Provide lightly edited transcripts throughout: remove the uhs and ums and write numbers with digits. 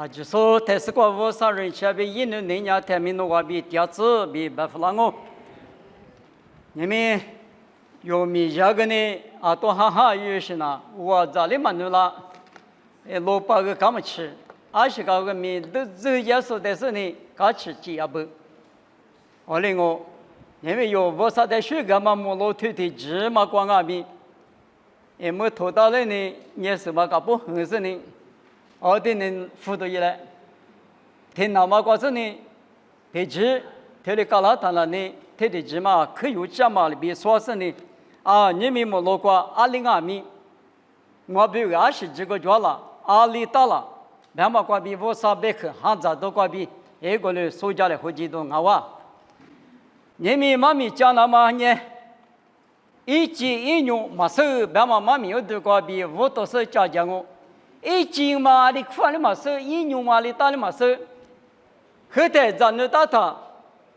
就说台是过我上人前边一年那年台面的话比第二次比白弗朗哦，你们有米家个呢多哈哈有些呢，我这里嘛弄了，萝卜个干么吃，20个米都这也说的是呢，刚吃几也不，我另外，因为有我啥在学个嘛，木老推推芝麻光啊米，没拖到了呢，也是嘛个不合适呢。我的人辅导一来，听那么过子呢，提起，提的高拉谈了呢，提的芝麻可有芝麻里边说是呢，你们没落过202米，我比如20几个月了，2里大了，两毛过比我300克，还咋都过比一个人收家的回去都我哇，你们妈咪讲那么呢，一斤一牛马手，两毛妈咪有多过比我都是家讲我。一斤嘛，你宽的嘛收；一牛嘛，你大的嘛收。后头咱们打他，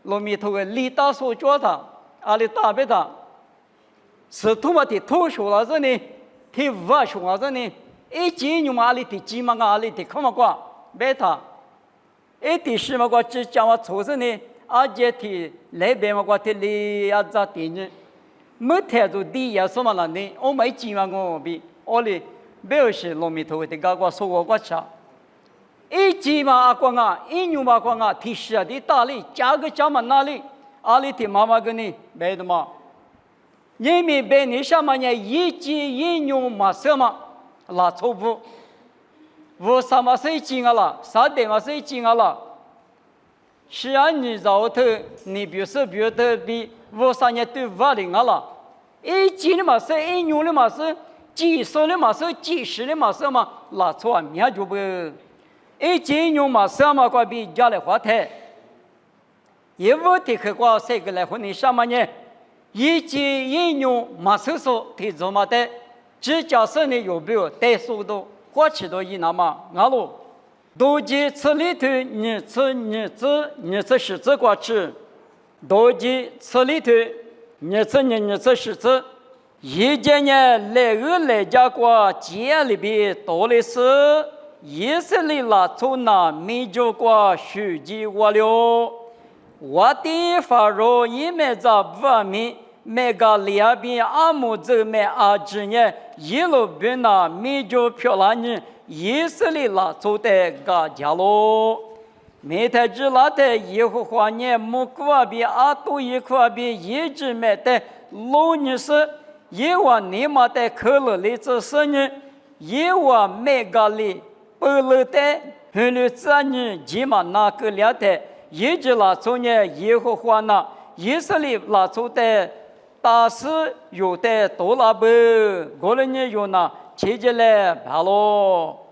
糯米头个里大手脚他，你打不他？是土嘛的土手了子呢，的瓦手了子呢。一斤牛嘛，你的鸡嘛个，你的看嘛个，别他。一的是嘛个，只讲我错子呢，这的那边嘛个的里咋点呢？没太多的也什么了呢？我没鸡嘛个比我哩。没有是糯米头的搞个说我吃，一鸡嘛光一牛嘛光提示的大力加个加嘛哪里，里的妈妈跟你没的嘛，你们别你什么呢？一鸡一牛嘛什么拉错不？我什么是一斤了？啥点嘛是一斤了？是你绕头，你比如说比我啥呢都50了，一斤的嘛是一牛的嘛是。几十的嘛是几十的嘛是嘛，拉错面就不，一斤用嘛是嘛个比家来花台，一屋的去过谁个来和你什么呢？一斤一用嘛是说提做嘛的，只假设你有没有带速度，过去都一那么俺喽，多几次里头你吃十次过去，多几次里头你吃十次。一件呢，来家国家里边多的是以色列拉从那美洲国书记我了，我的法老因为在外面每个两边阿姆走每2呢，一路边那美洲漂亮呢，以色列拉从的个家喽。每天只拉的以后话呢，木块比多一块比一直买的老女士。因为你妈的可乐里子是呢，因为每个里不乐的，后来子呢，起码那个两的，一直拉出呢，以后话呢，以色列拉出的，大是有的多拉不，过了呢有呢，接着来罢咯。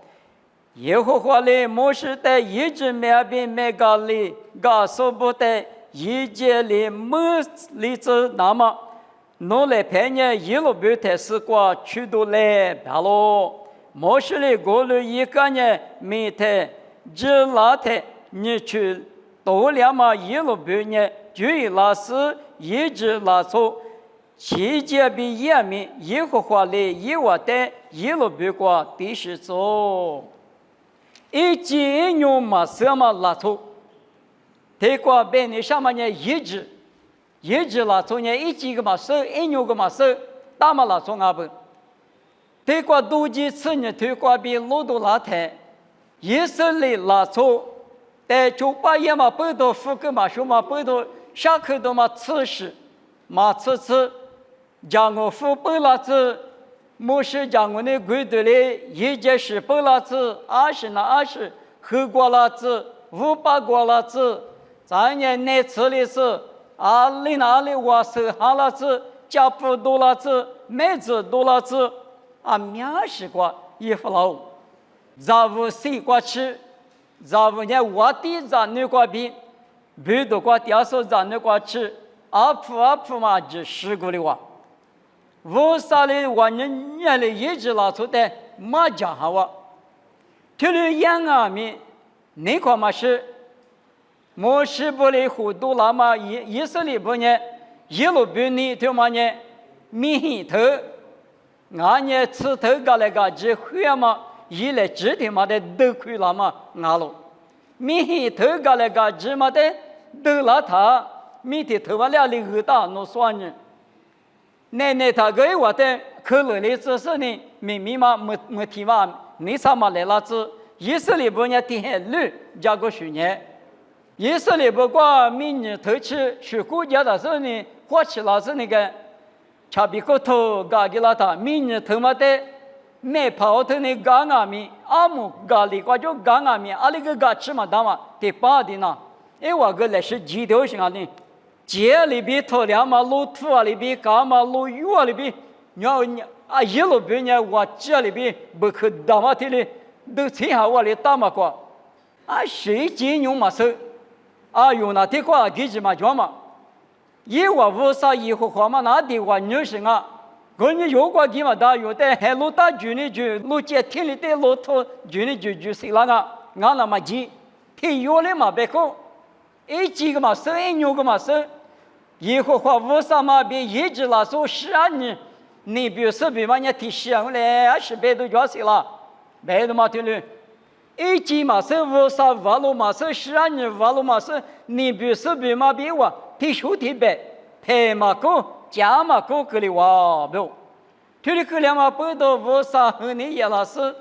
以后话嘞，莫是的，一直每边每个里，个说不的，一节里莫里子那么。侬来陪呢，一路不太是过去都来罢咯。莫是嘞，过了一个呢，每天只拉天，你去多两嘛，一路不呢，就一拉丝，一直拉错，期间比严密，一个话嘞，一话的，一路不过第10走，一斤牛嘛什么拉错，结果被你什么呢，一直拉从呢，一几个嘛手，一牛个嘛手，大嘛拉从阿不。推过多几次呢，推过比路都拉台，以色列拉从，在98也嘛不到副个嘛说嘛不到下口都嘛吃食，嘛吃，将我副不拉子，莫是将我那规矩嘞，一节是不拉子，20那20，后过拉子，500过拉子，咱年内吃的是。哪里我是哈拉子，加布多拉子，梅子多拉子，面试过衣服了，咱们谁过去，咱们呢我的咱那过比，别的过第二首咱那过去，阿普嘛就10个的话，我啥嘞我年里一直拉出的马家哈哇，这里养啊米，你看嘛是。莫是不里糊涂了嘛？以色列不呢？一路不呢？对嘛呢？米头，俺呢吃头个那个只会嘛？一来指的嘛的都亏了嘛俺了，米头个那个芝麻的都了他，米的头发了里个大弄算呢，奶奶他给我的可乐的知识呢，密码没提嘛，你啥嘛来了子，以色列不呢地下路加个10年。以色列不过明年头去去国家的时候呢，花起老是那个差别个头搞给了他，明年头嘛的买跑头呢搞阿米，阿姆搞里瓜就搞阿米，阿里个搞吃嘛当嘛得把的呢，我个来是几条线啊呢，街里边头两嘛路土啊里边搞嘛路雨啊里边，然后啊一路边呢我街里边不可打嘛的嘞，都踩下我里打嘛过，啊谁金用嘛手。用那的话给什么讲嘛？一我无啥以后话嘛，那的话女生啊，我你有过给嘛？他有的还路大局呢，就路接天里的路途，局呢就谁那个，俺那么急，天有了嘛别个，几个嘛生，6个嘛生，以后话无啥嘛别一直拉说12年，你比如说比嘛，你提上来20多就谁了，别的嘛对了。几嘛是无啥瓦路嘛是12年瓦路嘛是你比是比嘛比我提出提白配嘛够加嘛够个里哇不，这里个两嘛不到无啥和你也老是，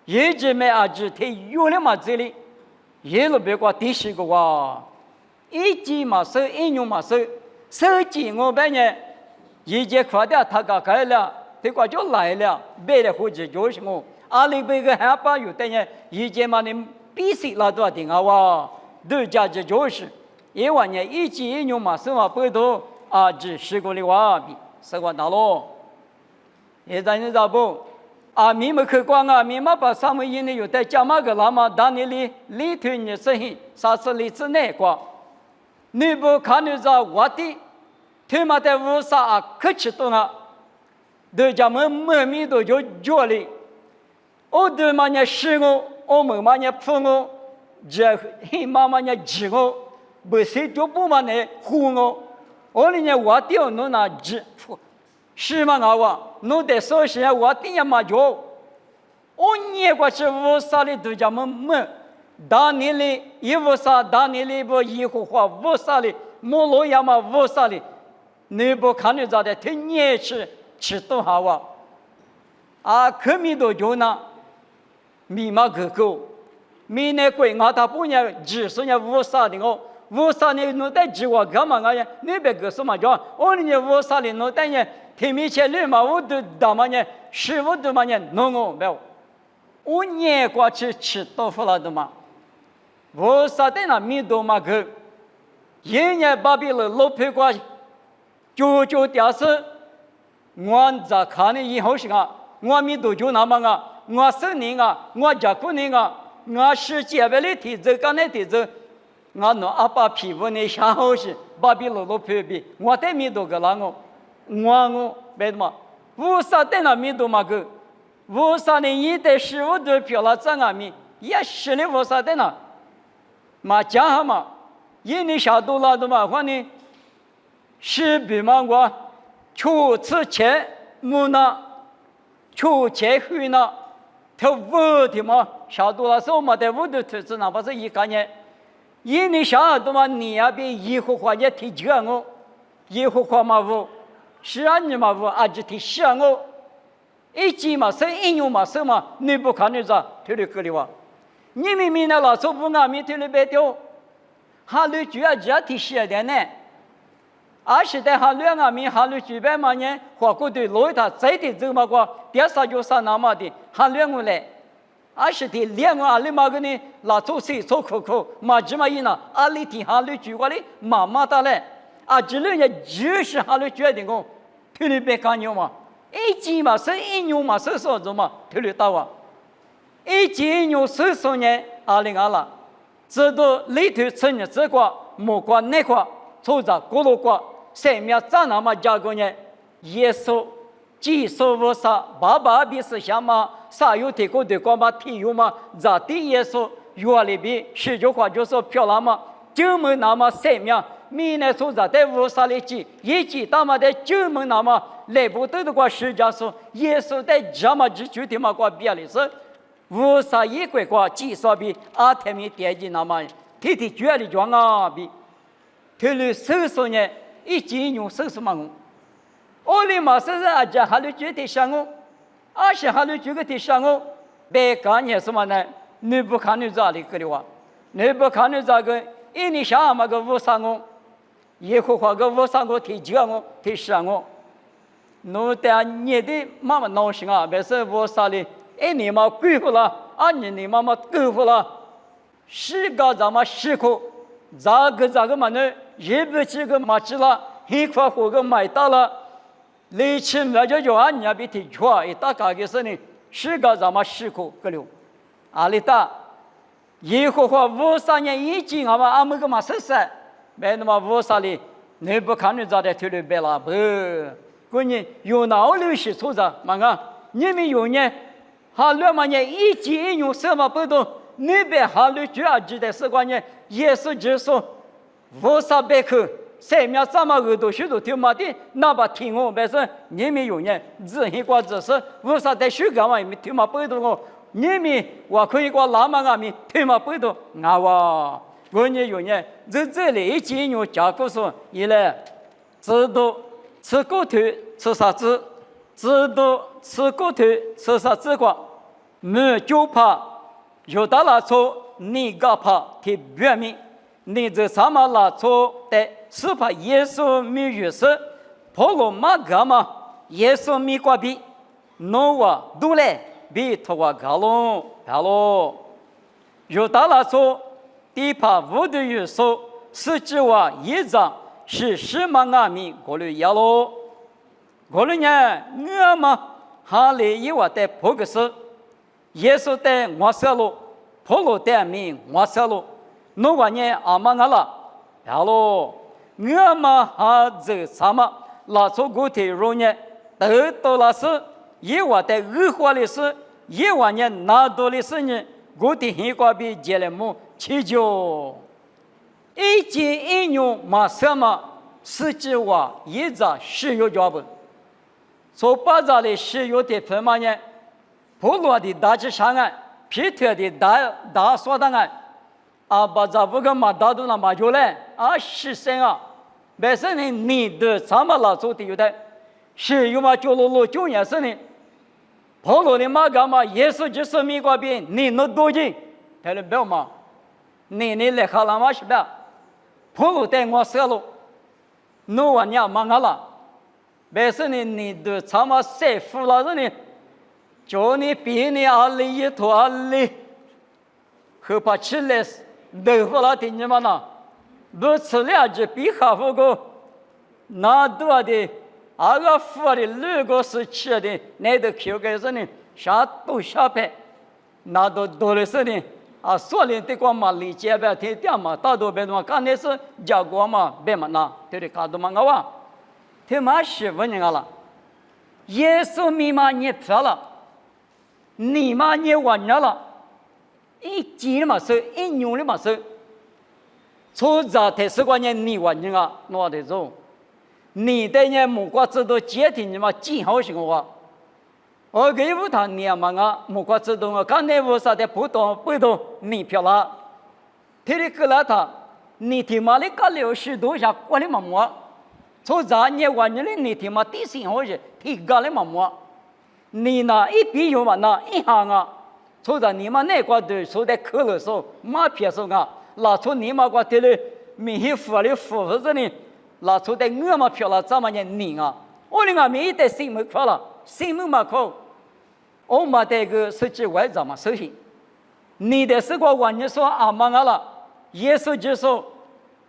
一直没阿只提有了嘛这里，一路别个第10个哇，几嘛是1嘛是手机我半年，一节快点他搞开了，这个就来了，别的或者就是我。阿里边个害怕有的人，以前嘛你必须拉多点啊哇，都价值就是，因为呢一季一年嘛生活不多，只10个里哇比10个大咯，现在你咋不？你们去光你们把上面印的有的加嘛个那么当年里头你实行30里之内过，你不看你在我的，他妈的无啥可吃多了，都叫没米都就脚里。对嘛呢是我们嘛呢父我，这黑妈妈呢治我，不是就不嘛呢唬我呢我掉侬那治，是嘛我侬得说是我定要嘛就，你过去无啥哩都叫么，当年哩一无啥，当年哩不以后话无啥哩，莫罗呀嘛无啥哩，你不看你咋的，听你吃多好可米多就那。密码可够，米那贵我他不呢，只是呢无啥的无啥的侬在指我干嘛呀？你别个什么叫？呢无啥的侬在呢，天米前里嘛我都打嘛呢，15都嘛呢弄没有，年过去吃豆腐了的嘛，无啥的那米多嘛个，一年把别人老皮过，就掉是，我咋看呢以后是我米多就那么我生年我家过年我世界为了提子，刚才提子，我弄阿爸皮肤呢下好些，把比老皮比，我在米多个啦我别的嘛，无啥在那米多嘛个，无啥呢一代15都漂了这米，也是的无啥在那，嘛讲哈嘛，一年下多了的嘛，话呢，是比嘛我，初次钱木那，初钱回那。他屋的嘛，下多了时候嘛，在屋头投资哪怕是一个人，一年下多嘛，你那边以后话也提这我，以后话嘛屋，12年嘛屋，就提12我，季嘛是1年嘛是嘛，你不看你咋推了个里哇？你明明那老师不没推了白掉，哈律主要只提12点呢。20代哈2米哈律举办嘛呢，花过对罗他再的走嘛过，第3就3那么的哈2个来，20的2个阿里嘛个呢，拉做谁做口，嘛只嘛一那阿里的哈律举过来，妈的嘞，这2年就是哈律决定我，推了别干牛嘛，季嘛是1年嘛是啥子嘛，推了到季1年是3年阿里阿拉，直到里头成年这个莫过那个，做着过路过。生命在那么加个呢？耶稣，基督无啥，爸爸比是什么？啥有提过的光嘛？体有嘛？咋的耶稣约里边10句话就是漂亮嘛？就没那么生命，明年做着在无啥里记，一记他妈的就没那么来不得的话，实际上耶稣在这么只具体嘛？过别的是无啥一国国计算比阿天米电机那么天天绝的装啊比，他们手上呢一斤用手什么用？我里马身上阿家还能觉得香哦，阿些还能觉得香哦，别干也什么呢？你不看你咋的个的话，你不看你咋个？一年下嘛个无啥哦，耶和华个无啥个提几哦，提香哦。侬在你的妈妈闹心啊，别说无啥的，一年嘛归回了，二年嘛归回了，是个咱们时刻，咋个嘛呢？一不几个嘛去了，一块货个买到了，来起来就按人家别提出，一大家个事呢，是个咱们时刻个了，阿里达。耶和华无啥年已经俺们个嘛实实，没那么无啥哩，你不看你咋的推了别了不？过年有哪流是错着嘛个？你们有呢？哈乱嘛呢？一斤用什么不懂？你别哈乱主要记得是关键，耶稣就说无啥别口，三秒怎么耳朵许多听嘛的，哪怕听我别说你们有呢？只一个只是无啥在学干嘛？没听嘛不懂我。你们我可以过拉嘛阿米推嘛不懂啊哇！我呢有呢，这里一斤用加个说，一来知道吃骨头吃啥子，知道吃骨头吃啥子个，没就怕有的拿错你个怕提表明，你这什么拿错的是怕耶稣没有事，跑了嘛干嘛？耶稣没关闭，侬我都来。比他话搞喽，有大拉说，地怕无的有说，实际话一张是什么阿米过来要喽？过来呢，我嘛哈里一话在破个事，耶稣在我手喽，破了在米我手喽，侬话呢阿妈阿拉要喽，我嘛哈这什么拉出个体肉呢？得到了是。一话在恶化的是，一话呢拿到的是呢，我的黑瓜比结了么祈求，一斤一牛马什么，实际话一张石油标本，从巴扎的石油的分嘛呢，普罗的大致上岸，皮特的大说档案，啊巴扎不跟马大都那马就来啊是谁啊？本身呢你的怎么老做的有的，石油嘛就落就也是呢。保罗的马干嘛？耶稣就是米瓜边，你能多近？他说不要嘛，你来哈拉嘛是吧？保罗带我死了，侬话娘忙了，但是呢，你都他妈谁服了人呢？叫你比你阿里一坨阿里，后怕起来豆腐了听见吗？那不吃了就比哈服个，那多的。阿个富的如果是吃的，那都口个是呢，下都下盘，那都多的是呢。啊，所以的光嘛，理解不听点嘛，大多别嘛，刚才是讲过嘛，别嘛那，对的，看到嘛我话，他妈媳妇人了，耶稣密码你错了，你妈你完了，一斤嘛收，一牛的嘛收，从这台是关键你完人啊，我的走。你的人木瓜子都接听你嘛，几好些话。我给不谈你嘛啊，木瓜子都我刚才我说的不懂，你漂亮。他的个来他，你听嘛的个流许多下过的嘛么？从咱年完年的你听嘛第三好些，提高的嘛么？你那一笔有嘛那一行啊？从咱你们那块的说的可乐说马皮说啊，拿出你们块的嘞，米黑富的富子呢？拿出的我嘛漂亮，怎么样你啊？我的俺们一代新门快了，新门嘛靠，我嘛这个实际外怎么实行？你的是个完全说阿妈了，耶稣就说，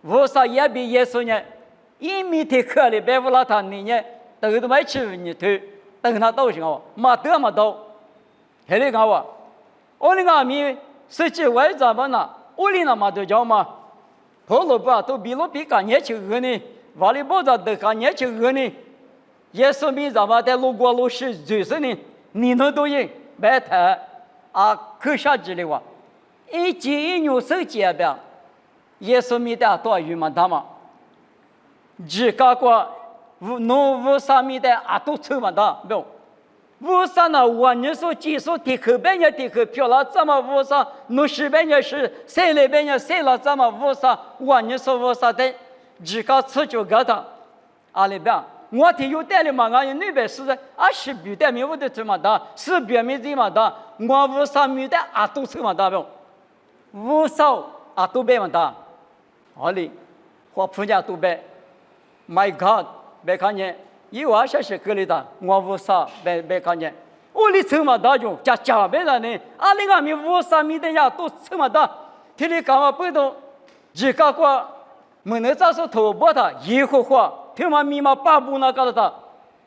我啥也比耶稣呢，一米的课里别不拉他你呢，都没去你头，等他到行哦，嘛得嘛到，还得讲话，我的俺们实际外怎么呢？我的那嘛都叫嘛，跑路吧都比路比干也去喝呢。瓦里波扎的看年轻人呢，耶稣米怎么在路过路是就是呢？你能都赢，白谈啊，可下去的话，一斤一牛手结呗，耶稣米的多余嘛他嘛，只搞过无农无啥米的啊都臭嘛他不，无啥呢？我你说技术地口半年地口漂了，怎么无啥？弄十半年是谁来半年谁了？怎么无啥？我你说无啥的？几个吃就个的，阿里边。我听有带的嘛，俺那边是10笔带名我的这么大，10笔名这么大，我无啥名的啊都这么大不？无啥啊都这么大，阿里，我朋友都别 ，My God， 别看见，有20是个里的，我无啥别看见，我的这么大就加别人呢，阿里俺们无啥名的呀都这么大，听你干嘛不懂？几个过，没能咋说头发他以后话。听嘛密码把不那个的，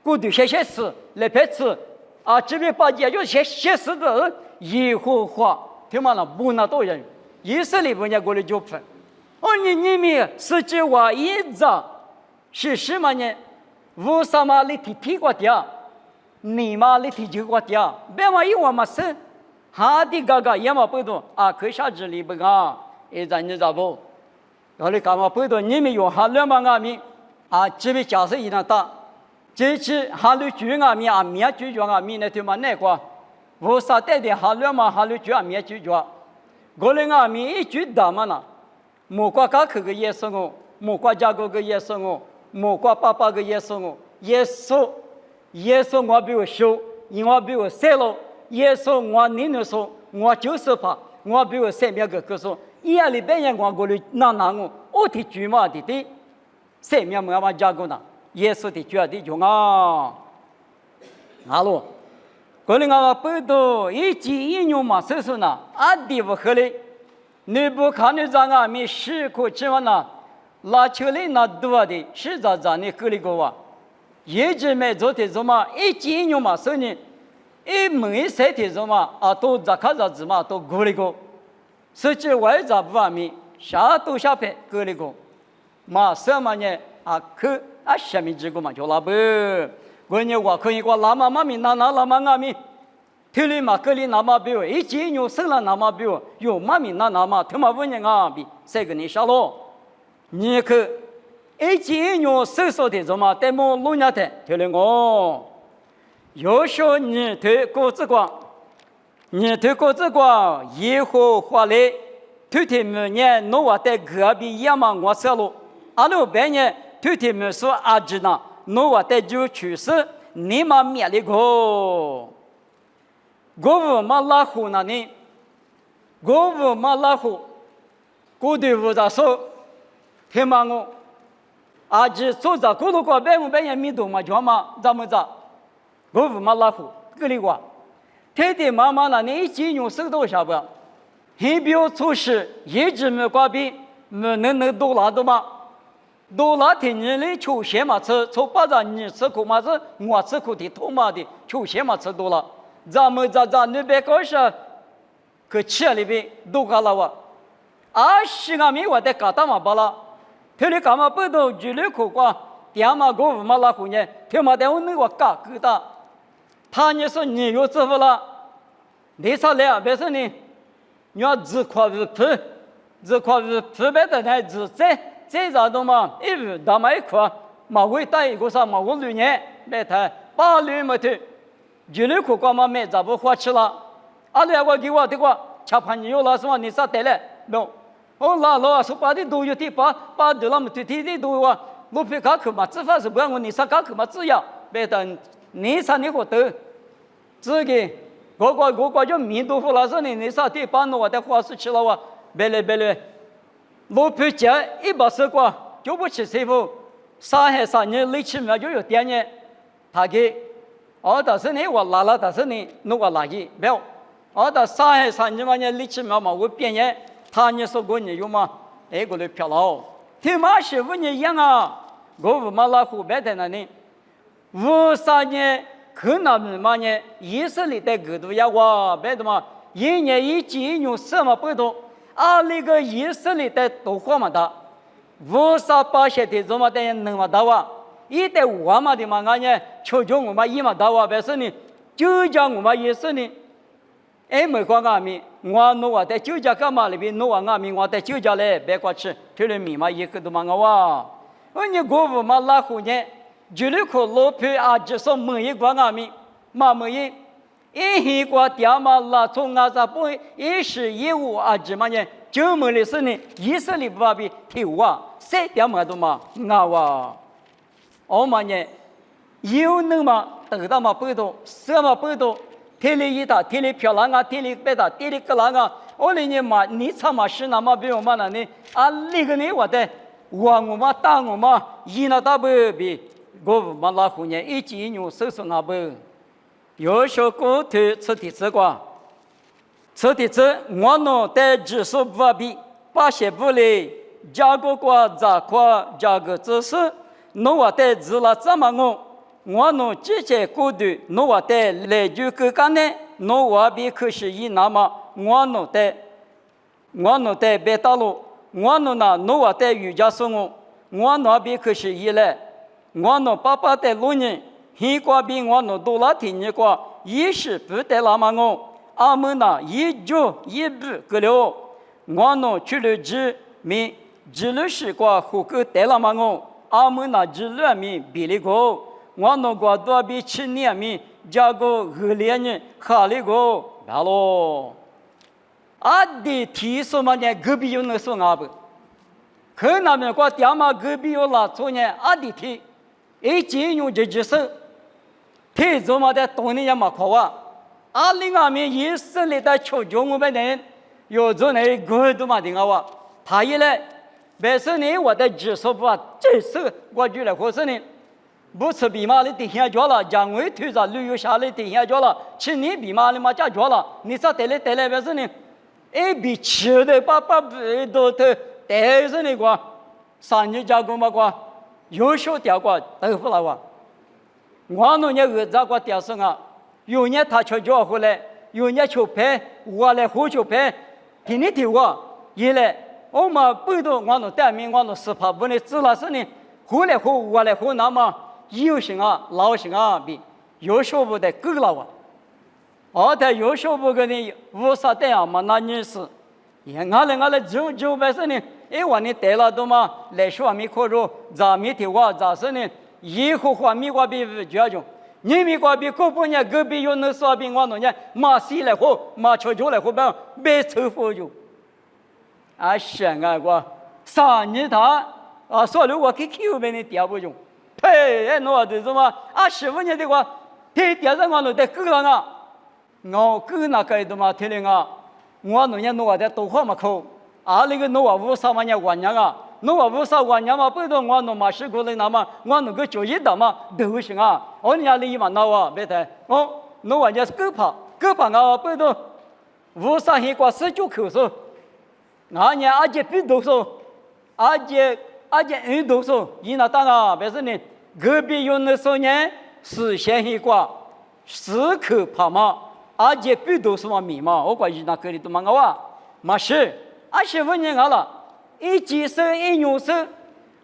过度写诗来拍词啊，这边把也就写诗的人以后话，听嘛那不那多人，以色列不人过来就分，你们实际话一直是什么呢？无什么里提过的，你嘛里提就过的，别嘛有我嘛是，哈的嘎嘎也嘛不懂啊，可下子里不啊，一咱你咋不？后来干嘛不懂？你们用哈两把阿米。啊，这边假设一样大，这次哈律举啊米啊米啊举啊米呢，对吗？那个，我啥带的哈律嘛哈律举啊米啊举啊，我们啊米一举大嘛呢，莫挂家口个耶稣我，莫挂家个耶稣我，莫挂爸爸个耶稣我，耶稣我比我修，我比我塞了，耶稣我你能说，我就是怕，我比我300个说，夜里半夜我过来拿我提举嘛的。生命慢慢加工的，耶稣的决定中啊，阿罗，过来我不都一几一年嘛，所以说呢，阿弟不合理，你不看你咱阿米10块钱嘛呢，拉出来那多的，实在咱你过来个哇，一直没做的什么，一几一年嘛，所以呢，一没谁的什么啊，都咋看咋子嘛，都过来个，实际外咋不阿米，啥都下拍过来个。嘛什么呢？啊，可啊，什么这个嘛叫拉不？我呢，我可以我拉嘛嘛咪那拉嘛阿咪，听里嘛，个里那嘛比我，一斤牛生了那嘛比我，有嘛咪那嘛，他妈问人啊比，谁跟你下咯？你可一斤牛收收的什么？带么路伢的，听了我，有时你对果子光，以后回来，头天每年侬我在隔壁也嘛我走路。阿罗半年，头天没说阿吉呢，我带就去世，你妈灭了个，我嘛拉虎那呢，我嘛拉虎，过对不咋说，听嘛我，阿吉做啥过路过半年没动嘛，叫嘛咋么咋，我嘛拉虎，个里话，天天妈妈那呢一斤用手多少不？很表出事，一直没挂病，没能多拿的嘛。多那天你的球鞋嘛吃，从巴掌你吃苦嘛是，我吃苦的痛嘛的，球鞋嘛吃多了，咱们那边搞是，可吃里边都干了哇，西安没我在搞大嘛巴了，他的干嘛不都举了苦瓜，点嘛过午嘛拉胡呢，他嘛在我那个搞够大，他你说你有支付了，你啥来啊？别说你要自夸自负别的来自在。这咋的嘛？一路大买一块，马会带一个啥？马会6年买台8年没退，1年苦瓜嘛买咋不花吃了？阿来我给我的话，吃饭你有了什么？你啥带来？没，我老说把的都有的把的那么的的都啊，我别搞去嘛，吃饭是不让我你啥搞去嘛？只要别等你啥你活得，这个我就面豆腐了说你啥的把我的花式吃了哇，别来。我不讲一把手瓜，就不吃师傅，3年累起苗就有点呢。他给，但是呢我拉了，但是呢我拉去没有。3年嘛呢累起苗嘛我变呢，他呢说过你有嘛？哎，我来漂了。听嘛师傅你一样啊，我嘛拉湖北的那里，53年可那嘛呢，以色列的国度呀哇，别的嘛，1年1季1年什么不懂。那个以色列的都火嘛的，58些的怎么的能嘛的哇？一代我嘛的嘛，俺呢求求我嘛一嘛的哇，别说你就叫我嘛也是呢，哎没关俺们，我弄我在就家干嘛里边弄我俺们，我在就家来别过去，这里米嘛一个都嘛我哇，我你过午嘛拉胡呢，就那个老皮啊，就说每一个俺们，马么一，一过掉嘛拉从阿扎不一时一无阿芝嘛呢，就么的是呢，以色列不比提哇，谁掉嘛都嘛阿哇，我嘛呢，有能嘛得到嘛不多，什么不多，天里一大，天里漂亮啊，天里白大，天里个啷个，我哩呢嘛，你他妈是那么比我嘛那呢，啊那个呢我的，我嘛打我嘛，一那大不比。我嘛拉胡呢，一几年手手阿不，有时候过头吃的吃瓜，吃的吃，我弄带指数不比，把些不嘞，加个瓜咋瓜加个知识，弄我带字了怎么我弄这些过头，弄我带来就个干呢，弄我比可是一那么，我弄带白大路，我弄那弄我带瑜伽送我弄比可是一来。我弄爸爸的路人，很过比我弄多了听你过，一时不得那么阿们那一脚一步个了，我弄去了只了是过户口得了么阿们那只了比例高，我弄过多比7年加个2年哈里个，完了，阿的提什么呢？隔壁有那说阿不，可那边过爹妈隔壁有那做呢？阿的提。一金用这手，提做嘛的多年也没考啊。阿里阿面一生里的求救我们人，有做那个都嘛定啊。他一来，白是呢我的指数不啊，这是我就来或是呢，不吃比马的底下脚了，将为推着旅游下来底下脚了，吃你比马的嘛加脚了，你咋得来白是呢？一比吃的把都得是那个3年加工嘛个。有时候掉过豆腐了哇，我弄年儿子过掉生啊，有年他吃脚回来，有年吃饭，我来喝酒饭，听你听我，一来我们不多，我弄带面，我弄10趴不能吃了是呢，喝来喝，我来喝，那么有心啊，老心啊，比有时候不得够了哇，而且有时候不跟你无啥的啊嘛，那你是，也俺来就白是呢。我呢带了多嘛，来说没可着，咱没听话，咋是呢？以后话没话比决定，你没话比隔半年隔壁有那啥比我弄呢？马谁来喝，马吃酒来喝吧，别凑合就。啊，想啊我3年他啊，说了我给 Q 呗，你调不用。呸，那的什么啊？15年的话，他调上我弄的够了啊，我够那个的嘛，听了啊，我弄呢弄我的多话嘛口。那个弄我啥玩意玩意啊？弄我啥玩意嘛？不懂我弄嘛是过来那么，我弄个就业的嘛都行啊。我家里嘛闹啊，别谈。弄我家是狗怕啊，不懂。啥很过19口数，俺家阿姐比多少？阿姐多少？伊那当啊，别是呢，隔壁有那少年是先很过4口怕嘛，阿姐比多少嘛米嘛？我管伊那个里都蛮好啊，嘛是。15年了，一几手一牛手，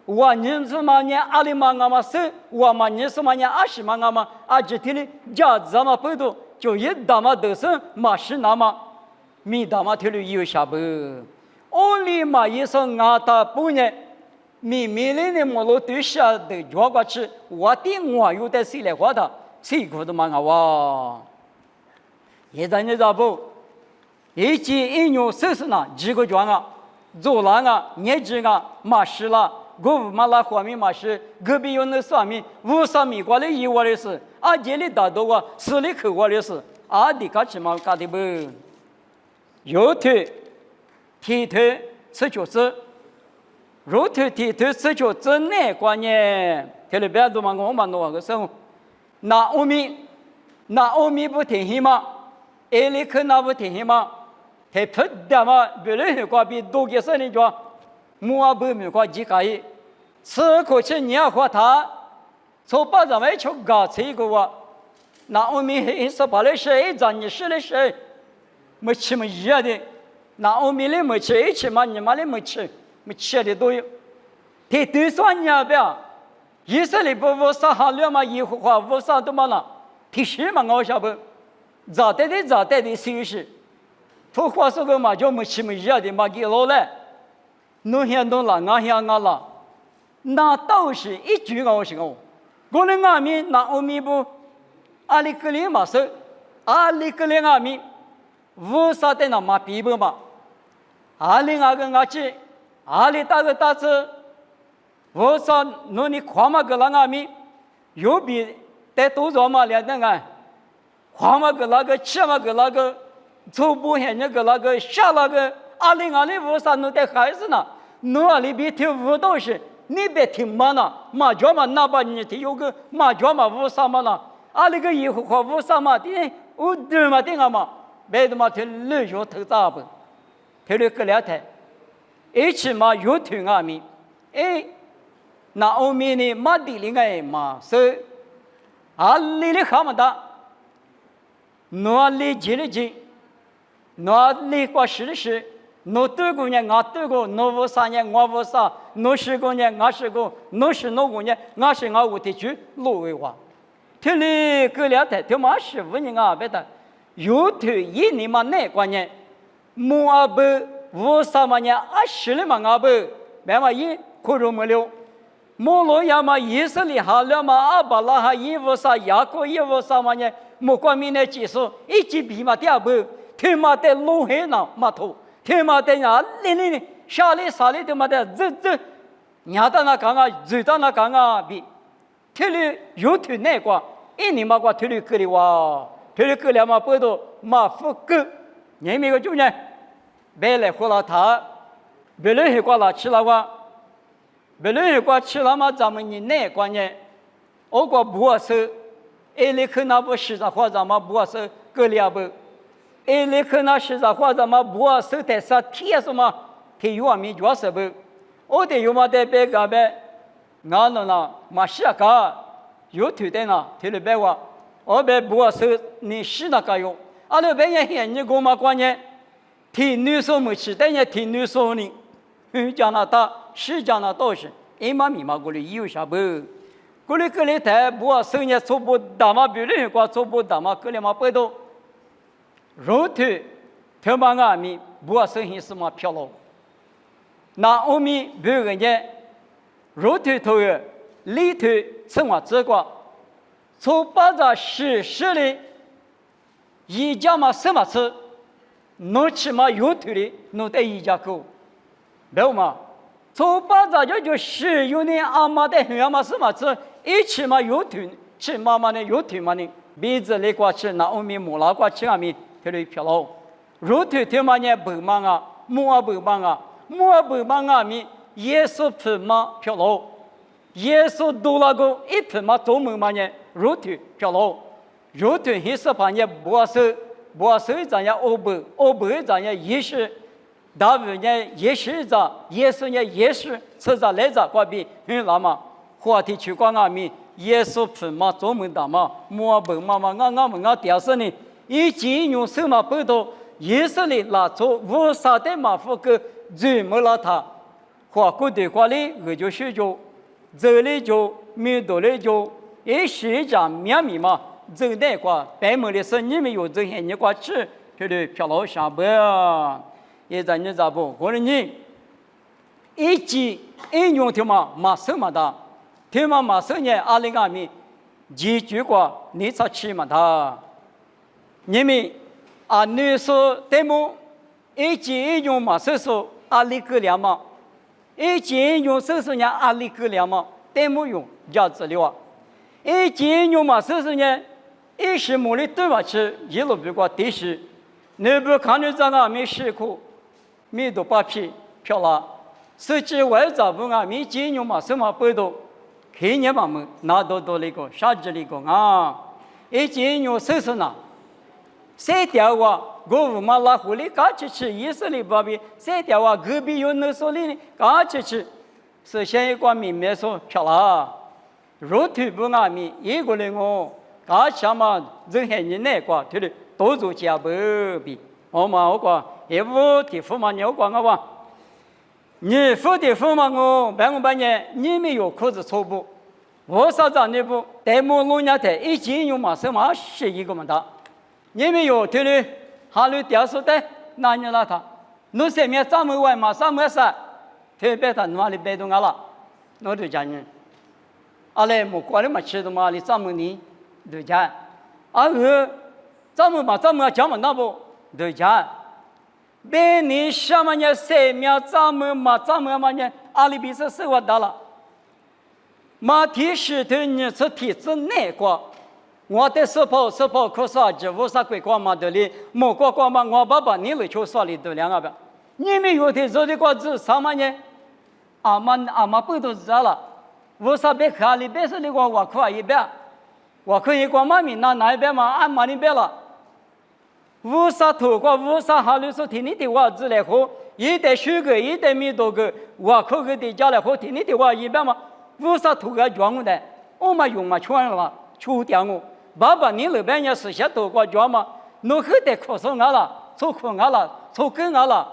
我年是嘛年20万嘛手，我嘛年是嘛年20万嘛，这天里家子嘛不多，就一大嘛都是嘛是那么，米大嘛天里有下不，我里嘛也是他不呢，米里的毛路对下的抓过去，我的我有的谁来花的，谁过的嘛哇，现在你咋不？一季一牛手是哪几个庄啊？做了啊，年纪啊，马是了，我嘛拉花米马是，隔壁有那啥米，50米过来1窝的是，这里大多啊，10里口窝的是，的嘎起嘛嘎的不？右腿、踢腿吃脚趾，右腿踢腿吃脚趾哪关键？听了别多嘛，我们弄个生，那欧米不听话吗？里克那不听话吗？还不得嘛？别人话比多给生的讲，我不没话几个亿，吃过去你要和他，从把咱们去搞这个哇，那我们还是把那谁让你吃的谁，没吃没一样的，那我们的没吃一吃嘛，你妈的没吃的都有，他都算你不要，以色列不杀哈了嘛，以后话不杀都嘛了，他是嘛我晓得，咋的休息。不话说个嘛，就没吃没热的嘛，给老来，弄下弄了，俺下俺了，那都是一句我是我的俺们那我们不，阿里格林嘛是，阿里格林阿米，无啥的那嘛比不嘛，阿里阿个阿去，阿里大个大子，无啥努力夸嘛个那阿米，有比在多少嘛连那个，夸嘛个那个，吃嘛个那个，走步现那个那个，下那个，阿里无啥努在孩子呢，努阿里比听无都是。你别听嘛呢，嘛叫嘛哪怕你听有个嘛叫嘛无啥嘛呢？阿里个以后话无啥嘛的，我对嘛的嘛，别的嘛听旅游头咋不？听了个两台，一起嘛有听阿米，哎，那后面呢嘛的另外嘛是，阿里的哈么的，哪里接了接，哪里过是是。侬对过呢，我对过；侬无啥呢，我无啥；侬是过呢，我是过；侬是侬过呢，我是我。我的句路为话，听里隔两天，听嘛师傅呢啊，别的有头一年嘛那关呢，木阿不无啥嘛呢，阿是了嘛阿不，别嘛一可容没了，莫罗亚嘛以色列哈了嘛阿巴拉哈一无啥，雅各一无啥嘛呢，莫关民的技术一起比嘛第二步，听嘛在路黑呢嘛头。天嘛的呀，哩下里啥里的嘛的，这，伢到那讲啊，走到那讲啊，比天里有头那个，一年嘛个天里隔里哇，天里隔了嘛不多嘛不够，你每个就呢，别来喝了他，别来喝过了吃了哇，别来喝过吃了嘛，咱们你那个呢，我个不是，一里可那不是的话，咱们不是隔里不。哎，你看那是啥话？咱们不啊，手台上贴什么？贴有啊，没脚是不？我的有嘛在别个呗，俺那那嘛是个有头的呢，贴了别话，我别不啊手你是那个用，阿拉别人嫌你干嘛关键？贴女生没吃，但是贴女生呢，加拿大是加拿大是，哎嘛咪嘛过来有啥不？过来台不啊手呢，做不大嘛，别人光做不大嘛，过来嘛不多。肉头，头嘛阿米，不啊生意是嘛漂亮。那后面别个呢，肉头头儿，里头生活这个，从把这实的，一家嘛什么吃，侬起码有头的，侬得一家够，没有嘛？从把这就是有的阿妈的女儿嘛什么吃，一起嘛有头，吃妈妈的有头嘛呢，鼻子里挂吃，那后面木拉挂吃阿米。特别漂亮，肉头天嘛呢白忙啊，木啊白忙啊，木啊白忙啊咪耶稣皮嘛漂亮，耶稣多那个一皮嘛中门嘛呢肉头漂亮，肉头黑色盘呢不是咱呀欧白咱呀也是，大卫呢也是咱，耶稣呢也是吃咱来咱挂边，那么话题去讲啊咪耶稣皮嘛中门大嘛，木啊白嘛嘛俺们屌丝呢。以前用什么报道？以色列拿出无啥的马夫个最没了他，花过的话里我就学就，这里就面多里就，一时讲面米嘛，这那个白毛的是你们有这些你过吃，这里漂亮啥不？也在你咋不？我说你，一季一用的嘛，马什么的，听嘛马什呢？阿里阿米，几句话你才吃嘛他。你们啊，女说对么？一件用嘛，是说阿里个两嘛，一件用是说呢阿里个两嘛，对么用价值了啊？一件用嘛，是说呢，一时没里对吧？去一路不过地势，你不看你这个没试过，没多把皮漂亮，实际外在不啊，没件用嘛，什么不多，看你嘛么拿多那个啥子那个啊？一件用是说呢？三条话，我嘛拉狐狸赶去吃，以色列旁边三条话，隔壁有那手里呢，赶去吃。首先一个明面说漂亮，肉头不安面，一个人哦，赶去嘛，人还你那个，对的，多做加不比。我嘛我讲，一五地府嘛，你我讲我话，你府地府嘛我，半夜你没有裤子错不？我啥子你不？带么老娘的，一斤用嘛什么是一个嘛的。你们有对的，哈喽屌丝的，那你那他，侬上面咱们外嘛，咱们啥，特别他哪里被动了，我就讲你，阿来莫过来嘛吃的嘛，你咱们呢，就讲，咱们讲嘛那不对家，别你什么呢？生命咱们嘛呢？阿里比斯生活大了，马蹄是对你是体质内挂。我的手跑可啥子？无啥鬼光嘛的哩，莫光嘛，我爸爸你来就说里头两个吧。你们有的做的瓜子啥嘛呢？阿妈不都知道了？无啥别看里别是那个我可一边，我可以光妈咪那一边嘛，俺妈那边了。无啥头瓜，无啥哈律说听你的话子来喝，一袋水果，一袋米多个，我可给的家来喝，听你的话一边嘛，无啥头个装我的，我嘛用嘛全了，全掉我。爸爸，你那边也是些多瓜装嘛？侬很得苦受俺了，受苦俺了，受跟俺了。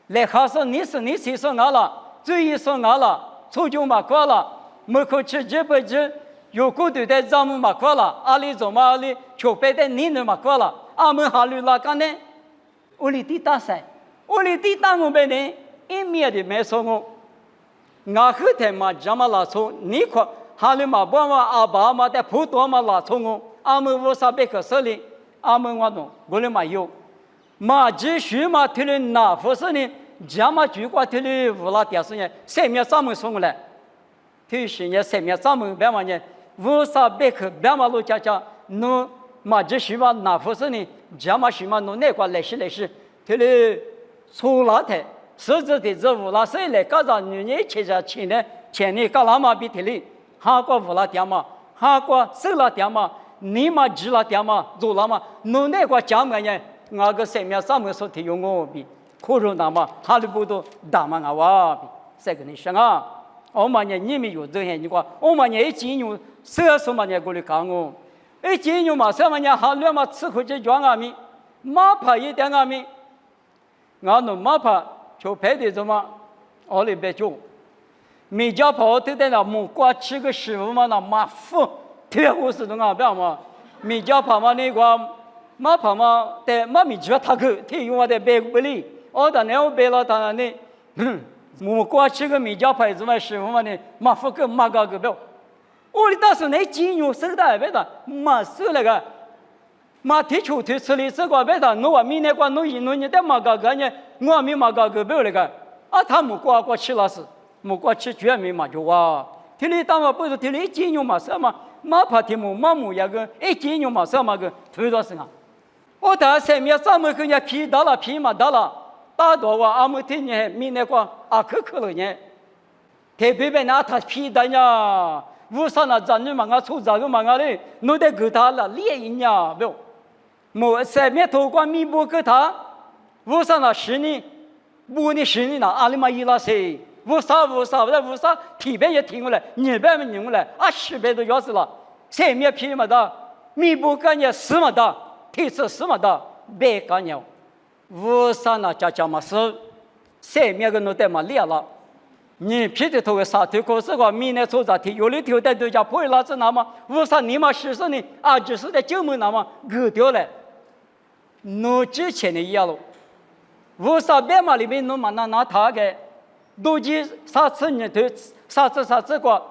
来哈说你谁说俺了？最一说俺了，受就嘛过了。没可吃几辈子，有过对待咱们嘛过了。阿里做嘛阿里，就别的你那嘛过了。阿们哈律拉干呢？我里地大噻，我里地大我别呢，一面的没说我。俺后头嘛这么拉错，你看。哈里嘛不嘛阿爸嘛在普通嘛拉从我，阿们无啥别个手里，阿们我弄，我里嘛有，嘛继续嘛提了拿不是呢，这嘛就过提了无拉电视呢，生命咱们送过来，提示呢生命咱们别嘛呢，无啥别个别嘛路家侬嘛继续嘛拿不是呢，这嘛是嘛侬那块来西，提了出拉台，实质的这无拉谁来搞着女人去着钱呢，钱呢搞那嘛比提里。哈过无拉点嘛，哈过手拉点嘛，你嘛指拉点嘛，做了嘛，侬那个讲么呢？我个生命上面所提用我比，可是那么哈利波特大嘛我比，这个你想啊，我嘛呢你们有这些你讲，我嘛呢一金牛，什么呢过来讲我，一金牛嘛什么呢？哈利嘛吃苦就讲俺们，马怕一点俺们，俺侬马怕就排的什么，我里边就。每家跑都在那木瓜吃个食物嘛，那马夫特我是那个不要嘛，每家跑嘛那个马跑嘛，在马米就他去，他用我的背不离，我的那我背了他那，木瓜吃个每家跑什么食物嘛呢？马夫个马个不要，我的当时那金牛手的别的，马手那个，马踢球踢吃的这个别的，我明年过弄你的马个呢，我没马个不要那个，啊他木瓜吃了是。木瓜吃全没嘛就哇，提里当我不是提里一斤牛嘛什么，马怕提木马木呀个一斤牛嘛什么个推到身上，我打上面咱们跟人家皮打了皮嘛打了，打到我阿姆听呢，明年过阿可了呢，特别拿他皮的呢，无啥那咱们嘛我出这个嘛我嘞，弄得给他了猎人呀不，木上面头光米不给他，无啥那十年，不呢十年那阿里嘛伊拉谁？无啥，体边也停过来，二边没拧过来，啊10边都要死了，上面皮么的，米不干净死么的，体质死么的，别干净，无啥那家嘛是，上面个弄得嘛裂了，你皮的头个啥头可是个米呢做啥体，有的头在都家破了是那么，无啥你嘛是呢，啊就是在旧门那么割掉了，弄之前的一样了，无啥边嘛里面弄嘛拿他个。都记啥次呢？对，啥次个？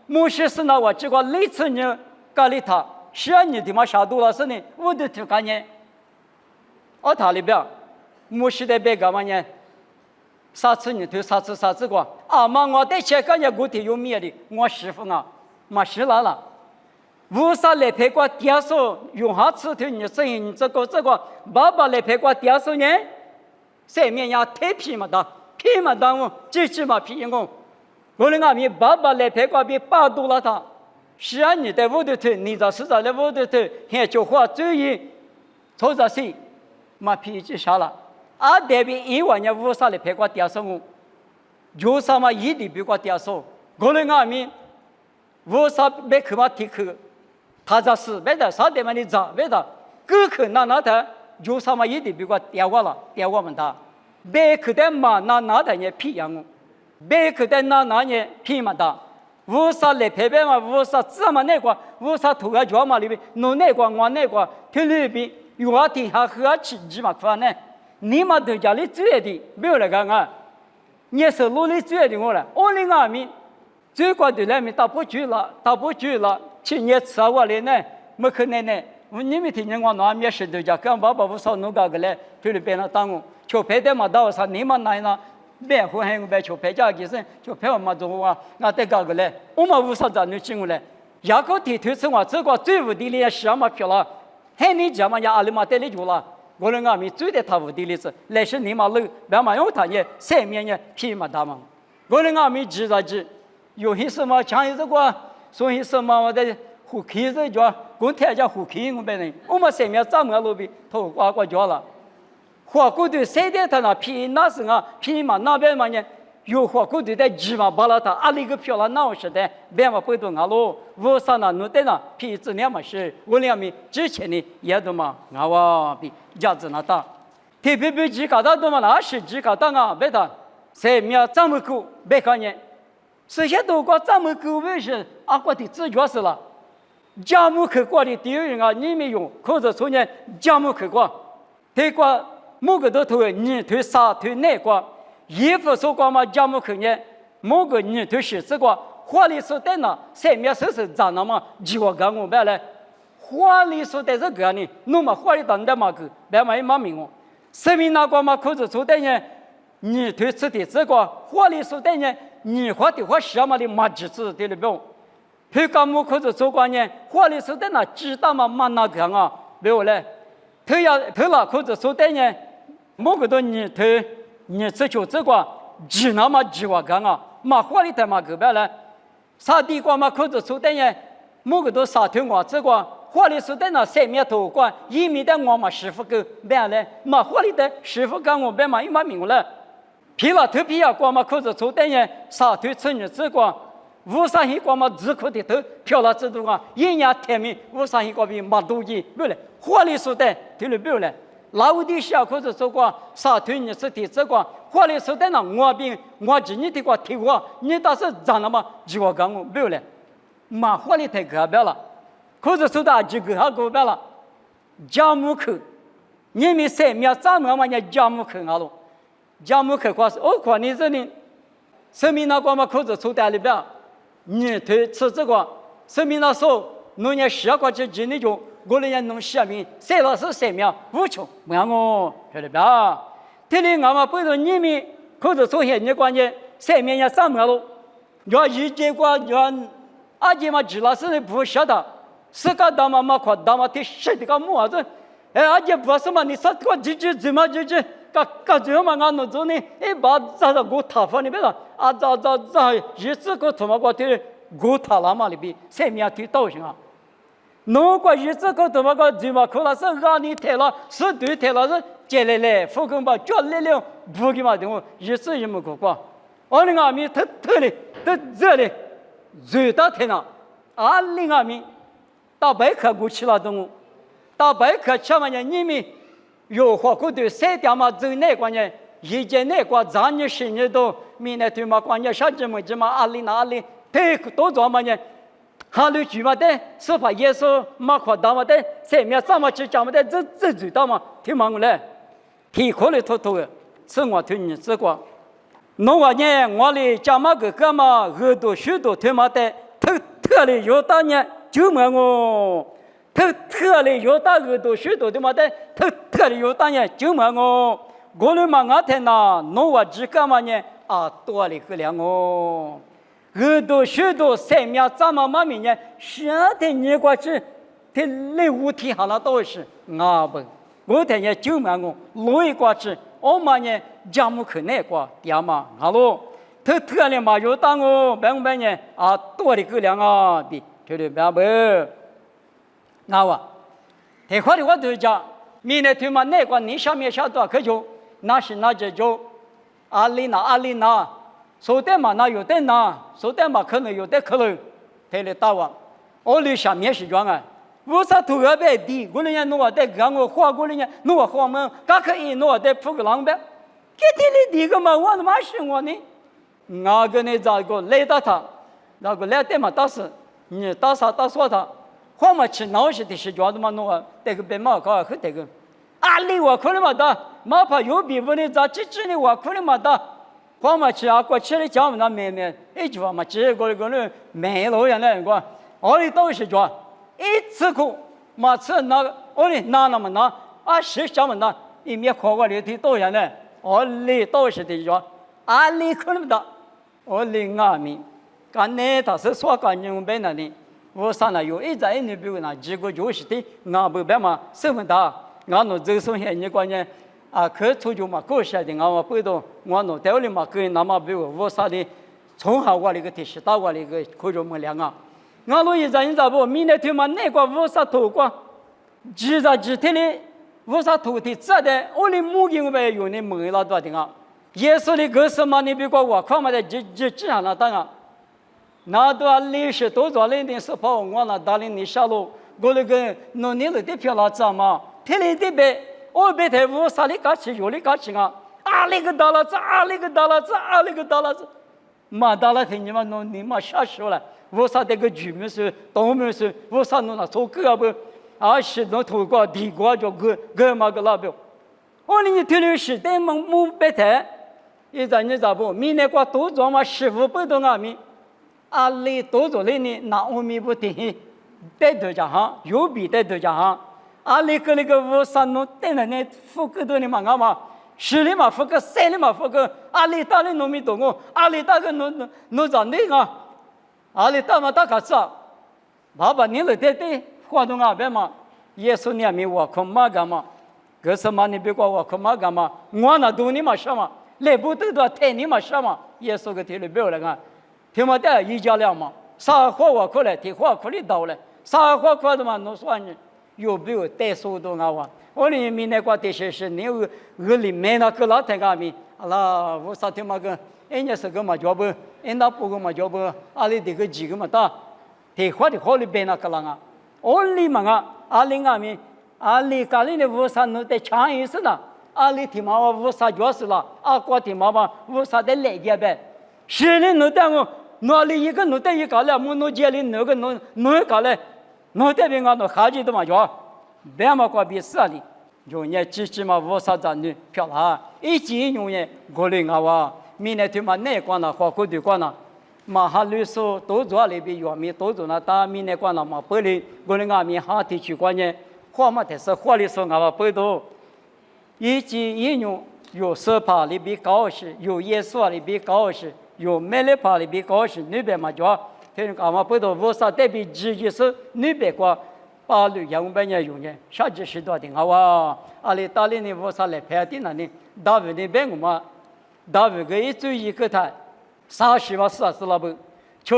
某些是那我这个类似呢，咖喱他，是啊，你的嘛下多了是呢，我的听看呢。我他里边，某些的别干嘛呢？啥次呢？对，啥次个？啊妈，我在前个呢，我的有面的，我媳妇啊，没事了。为啥来陪过电视？用下次头你声音这个，爸爸来陪过电视呢？上面呀太皮嘛的。皮嘛当我，这起嘛皮我，我的阿弥爸爸来陪过比8度了他，是啊你在屋头头，你在在在屋头头，还就话注意，做这些，嘛脾气下了，啊代表一万年无啥来陪过电视我，有啥嘛一定比过电视，我的阿弥，无啥没去嘛提去，他这是别的啥地方的咋别的，各去那的，有啥嘛一定比过电话了，电话问他。别去的嘛，那的也皮样我；别去的那也皮嘛的。无啥来陪伴嘛，无啥怎么那个，无啥土个脚嘛里边，弄那个我那个，去里边有啊地下喝吃鸡嘛饭呢？你嘛在家里做的，没有那个啊？你是努力做的我了，我的阿弥，最关键的面打不住了，去年吃我来呢，没可能呢，你们听见我那面石头家，刚把不少弄个来，就里边那当我，就拍的嘛到啥，你们来呢？别胡喊我别就拍家给生，就拍我嘛做啊，那得搞个来，我们无啥子你进过来，牙膏提推出我这个最无地里什么票了，喊你讲嘛呀阿里嘛得里就了，我们阿米最得他无地里是，来是你嘛路，别嘛用他呢，三面呢皮嘛大嘛，我们阿米知道知，有些什么讲一这个，所以什么我的胡气子叫，公天家胡气我别人，我们三面怎么路比头刮刮叫了。火锅队谁的他那皮那是啊皮嘛那边嘛呢？有火锅队的鸡嘛把了他，阿里个票了那我是的，别嘛不懂啊喽。我上那弄的那皮子那么是，我俩米之前的也都嘛啊哇比价值那大，特别比鸡搞大多嘛那是鸡搞大啊，别的谁面这么高别看见，这些都过这么高为是阿国的自觉是了，家母去过的第二人啊，你没用，可是从前家母去过，对过。某个都头你头啥头哪个？衣服说过嘛，家母看见某个你头是这个，花里说的呢，上面说是咋那么？几个干我白来，花里说的是个呢，弄嘛花里当的嘛个，白嘛也嘛明哦。上面那个嘛可是说的呢，你头吃的这个，花里说的呢，你花的花什么的嘛几次对了不？他干么可是说过呢，花里说的那知道嘛嘛那个啊，没有嘞。头了可是说的呢。某个多你头你这就这个只那么几个干啊，马花里头嘛个白了，啥地方嘛可是说的呢？某个多啥头我这个花里说的那三面头光，一面的我嘛师傅个白了，马花里的师傅干我白嘛一嘛明了，皮了头皮呀光嘛可是说的呢，啥头吃你这个。无上一个嘛，自苦的头漂了这多啊，一年天明无上一个比马多的，不了，花里说的对了不了。老的小可是说过，啥腿你是的这个，或者说的那我病我今你的个提我，你倒是长了嘛？几个干我没有了，马火里太可别了，可是说的几个还可别了，家母口，你们三面咱们嘛呢家母口啊喽，家母口话是我看你这里，生命那个嘛可是说的里边，你推吃这个，生命那时候农业10块钱斤的就。我们人弄下面，谁老是谁面无穷，不让我晓得吧？这里俺们不是你们，可是从现在关键，谁面也上面了。要一结果要阿姐嘛，知道是不晓得，是个大妈嘛，夸大妈的谁的个么子？哎，阿姐不是嘛？你说个怎么个最后嘛，俺弄做呢？哎，把咋个我塌方里边了？啊，咋，一次个他妈个的我塌了嘛里边，谁面的倒行啊？弄过日子个他妈个怎么可能是让你抬了，是对抬了是接来，副根把脚来了，不给嘛的我日子也没过过，我的阿弥特的特这里，最大天呐，阿里阿弥，到白客过去了东，到白客去嘛呢，你们有花过的三点嘛走那关呢，一件那个咱年10年都明年对嘛关呢，啥子么子嘛阿里哪里，太多做嘛呢？哈路举嘛的，是把耶稣马夸大嘛的，前面怎么去讲嘛的，这知道嘛？听忙过来，听课里偷的，是我听你这个。弄完呢，我哩讲嘛个干嘛，耳朵许多听嘛的，特哩有大呢，就问我，特哩有大耳朵许多听嘛的，特哩有大呢，就问我，我哩嘛我听呐，弄完只干嘛呢？啊，多哩个两哦。耳朵许多三面怎么嘛明年晓得你过去的礼物提下了都是啊不我等下就问我路一过去我嘛呢家母去那个爹嘛啊喽特的嘛有当我白呢啊多的个两啊的对对白不那我很快的我就讲明年他妈那个你下面下多可就那是那就阿里那说的嘛那有的那说的嘛可能有的可能他来打我我里下面是这样啊我啥头个白的我人弄我的干我花我人弄我花们刚可以弄我的铺个狼狈给你的个嘛我他妈是我呢我跟你咋个来到他那个来的嘛倒是你打啥打说他花嘛去闹些的是这样子嘛弄我这个白毛搞很这个啊里我可能嘛的马怕有比不能咋这呢我可能嘛的花嘛去啊，过去的讲那没，一句话嘛，结果那没老远来个，我里都是讲，一次过马车那哦哩拿那么拿啊是什么呢？一面考过来的多少呢？哦哩多少的说啊哩可能的哦哩阿米，干呢他是说干用别那里，我上来有一在那边呢，结果就是的俺不别嘛什么大，俺那这种现你关键啊可出去嘛过下的俺嘛不懂，俺那带里嘛跟那么比我啥的。从好过来个提示，到过来个可着么两啊？俺老一在不，明天他妈那个五啥头过，几天的五啥头的这的，我的母亲呗有那门了多的啊？耶稣的个什么你别管我，看嘛的这样了当啊？那段历史多少年的时候，我那大龄的下路，我那个农年了的漂亮怎么？天里的呗，我别太五啥的搞起，有的搞起啊？啊那个到了这，啊那个到了这，啊那个到了这。马达拉听你们弄你妈瞎说了，我啥这个居民是动物是，我啥弄那做个不，啊是弄土瓜地瓜就个嘛个老表，我你听的是对木白台，一咱你咋不？明年过多做嘛师傅不懂啊咪，啊里多做哩呢，那我们不听，带头家哈，有比带头家哈，啊里个那个我啥弄带了呢，付个多你嘛干嘛？十里嘛，付个三里嘛，付个阿里大的农民懂哦，阿里大个农长那个，阿里大嘛大个啥？爸爸你来对活动啊别嘛，耶稣你没我看嘛干嘛？可是嘛你别管我看嘛干嘛？我那多你嘛什么？来不得多太你嘛什么？耶稣个天里不要来看，听嘛的一家两嘛，啥话我过来，听话过来到了，啥话过的嘛侬说你有没有带速度啊哇？我里面那个的是你有里面那个老太个咪，阿拉我啥天嘛个，人家是个嘛叫不，人家不个嘛叫不，阿里这个几个嘛大，提花的好里边那个啷啊，我里嘛个，阿里阿咪，阿里家里的我啥弄得强意思呢？阿里提嘛我啥角色了？阿瓜提嘛嘛我啥的来个呗？是的，弄得我哪里一个弄得一个了，我弄家里那个弄一个嘞，弄得别个弄孩子的嘛叫。别嘛过比啥哩？用人机器嘛，我啥子呢？漂亮，一斤用人过来我哇，明天他妈哪关了，花过的关了，马哈律师都做那边药米都做那打明天关了嘛，不哩过来俺们哈地区关键，花嘛的是花里说俺们不多，一斤一用有十帕里比高些，有100里比高些，有100帕里比高些，那边嘛叫，听俺们不多，我啥这边直接是那边过。法律用本也用的，啥子时代的好啊？阿里大理呢，我啥来拍的那呢？大卫那边我嘛，大卫个一追一个他，30万40了不？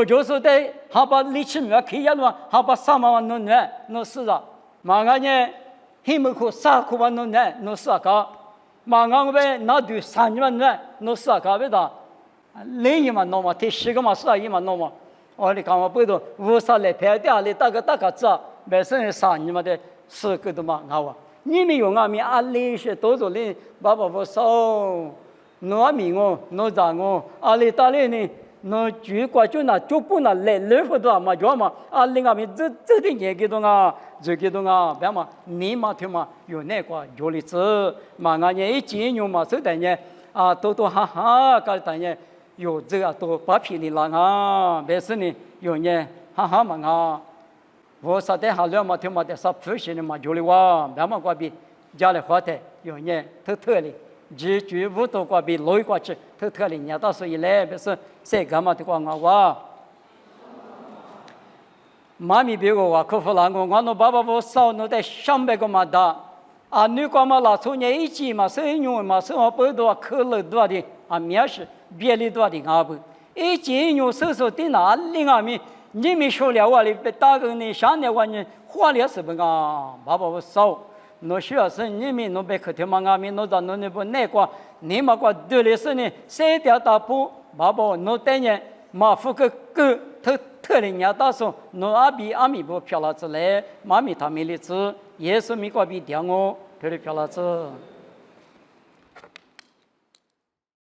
就是在还把力气没开呀嘛，还把3万弄来弄死了。马上呢，他们可3块万弄来弄死个，马上呗那对3万来弄死个别的，另一嘛弄嘛，第10个嘛4一嘛弄嘛。我哩讲我不懂，我啥来拍的阿里大个子。本身啥你们的是个的嘛好啊？你们用俺们阿里些多少人爸爸不少，农民哦，农场哦，阿里大里呢，农主管就那就不那来不多嘛叫嘛，阿里俺们这的年纪多啊，这个多啊，别嘛，你嘛听嘛，有那个有例子，嘛俺也一金用嘛，这等于啊，多哈哈，个等于有这个多8匹的狼啊，本身呢有呢哈哈嘛啊。我啥的好了嘛，听嘛的啥普通的嘛，就哩哇，别嘛过比家里花的有呢，特的，几句五多过比累过去，特的，人家到时候一来，不是谁干嘛的光我哇，妈咪别个哇，客户那个，我那爸爸我少那得300个嘛的，啊，你干嘛拿出年一斤嘛，生用嘛，生活不多，可乐多的，啊，面是别的多的啊不，一斤用手的哪里啊咪？你们说了我哩，被打个你上年我呢，花了是不啊？爸爸我少，那需要是你们那边客厅嘛，俺们那到那不那个，你们个对的是呢，3条大步，爸爸那等年马夫个特人家打说，那阿米不漂亮子嘞，妈咪他们的子，也是米个比掉我，特别漂亮子。